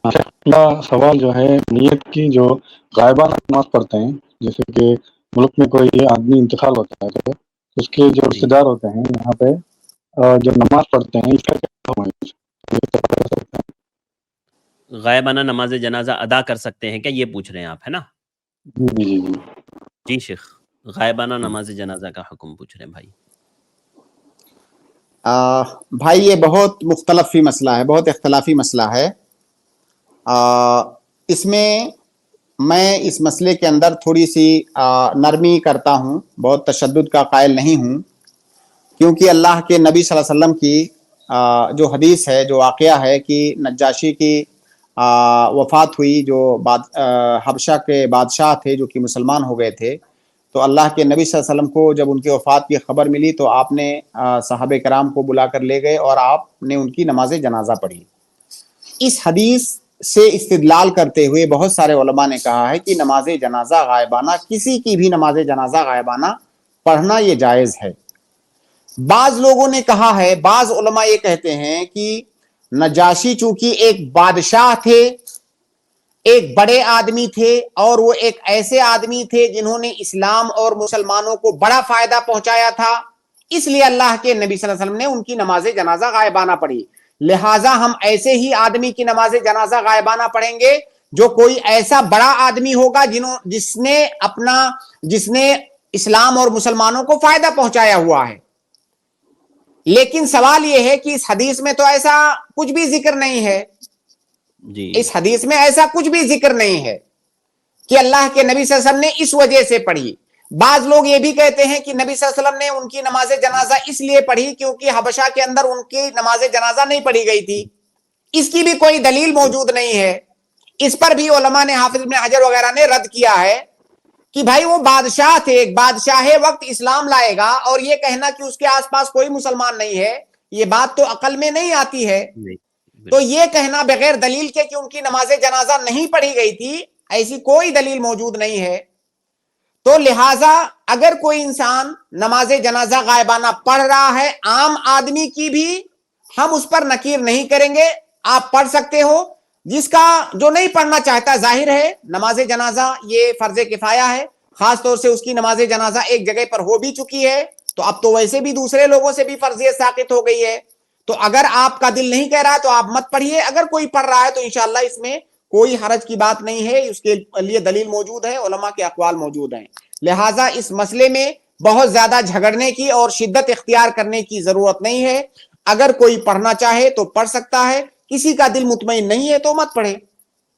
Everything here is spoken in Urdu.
میرا سوال جو ہے نیت کی، جو غائبانہ نماز پڑھتے ہیں، جیسے کہ ملک میں کوئی آدمی انتقال ہوتا ہے تو اس کے جو رشتے دار ہوتے ہیں یہاں پہ جو نماز پڑھتے ہیں، اس کا کیا حکم ہے؟ غائبانہ نماز جنازہ ادا کر سکتے ہیں کیا، یہ پوچھ رہے ہیں آپ، ہے نا؟ جی جی جی جی شیخ، غائبانہ نماز جنازہ کا حکم پوچھ رہے ہیں بھائی۔ بھائی یہ بہت مختلفی مسئلہ ہے، بہت اختلافی مسئلہ ہے۔ اس میں اس مسئلے کے اندر تھوڑی سی نرمی کرتا ہوں، بہت تشدد کا قائل نہیں ہوں، کیونکہ اللہ کے نبی صلی اللہ علیہ وسلم کی جو حدیث ہے، جو واقعہ ہے کہ نجاشی کی وفات ہوئی، جو حبشہ کے بادشاہ تھے جو کہ مسلمان ہو گئے تھے، تو اللہ کے نبی صلی اللہ علیہ وسلم کو جب ان کی وفات کی خبر ملی تو آپ نے صحابہ کرام کو بلا کر لے گئے اور آپ نے ان کی نماز جنازہ پڑھی۔ اس حدیث سے استدلال کرتے ہوئے بہت سارے علماء نے کہا ہے کہ نماز جنازہ غائبانہ، کسی کی بھی نماز جنازہ غائبانہ پڑھنا یہ جائز ہے۔ بعض لوگوں نے کہا ہے، بعض علماء یہ کہتے ہیں کہ نجاشی چونکہ ایک بادشاہ تھے، ایک بڑے آدمی تھے، اور وہ ایک ایسے آدمی تھے جنہوں نے اسلام اور مسلمانوں کو بڑا فائدہ پہنچایا تھا، اس لیے اللہ کے نبی صلی اللہ علیہ وسلم نے ان کی نماز جنازہ غائبانہ پڑھی، لہٰذا ہم ایسے ہی آدمی کی نماز جنازہ غائبانہ پڑھیں گے جو کوئی ایسا بڑا آدمی ہوگا جس نے اسلام اور مسلمانوں کو فائدہ پہنچایا ہوا ہے۔ لیکن سوال یہ ہے کہ اس حدیث میں تو ایسا کچھ بھی ذکر نہیں ہے، اس حدیث میں ایسا کچھ بھی ذکر نہیں ہے کہ اللہ کے نبی صلی اللہ علیہ وسلم نے اس وجہ سے پڑھی۔ بعض لوگ یہ بھی کہتے ہیں کہ نبی صلی اللہ علیہ وسلم نے ان کی نماز جنازہ اس لیے پڑھی کیونکہ حبشہ کے اندر ان کی نماز جنازہ نہیں پڑھی گئی تھی، اس کی بھی کوئی دلیل موجود نہیں ہے۔ اس پر بھی علماء نے، حافظ ابن حجر وغیرہ نے رد کیا ہے کہ بھائی وہ بادشاہ تھے، ایک بادشاہ وقت اسلام لائے گا اور یہ کہنا کہ اس کے آس پاس کوئی مسلمان نہیں ہے، یہ بات تو عقل میں نہیں آتی ہے۔ تو یہ کہنا بغیر دلیل کے کہ ان کی نماز جنازہ نہیں پڑھی گئی تھی، ایسی کوئی دلیل موجود نہیں ہے۔ تو لہٰذا اگر کوئی انسان نماز جنازہ غائبانہ پڑھ رہا ہے، عام آدمی کی بھی ہم اس پر نکیر نہیں کریں گے، آپ پڑھ سکتے ہو۔ جو نہیں پڑھنا چاہتا، ظاہر ہے نماز جنازہ یہ فرض کفایہ ہے، خاص طور سے اس کی نماز جنازہ ایک جگہ پر ہو بھی چکی ہے تو اب تو ویسے بھی دوسرے لوگوں سے بھی فرضیت ساقط ہو گئی ہے، تو اگر آپ کا دل نہیں کہہ رہا ہے تو آپ مت پڑھیے۔ اگر کوئی پڑھ رہا ہے تو انشاءاللہ اس میں کوئی حرج کی بات نہیں ہے، اس کے لیے دلیل موجود ہے، علماء کے اقوال موجود ہیں، لہٰذا اس مسئلے میں بہت زیادہ جھگڑنے کی اور شدت اختیار کرنے کی ضرورت نہیں ہے۔ اگر کوئی پڑھنا چاہے تو پڑھ سکتا ہے، کسی کا دل مطمئن نہیں ہے تو مت پڑھے۔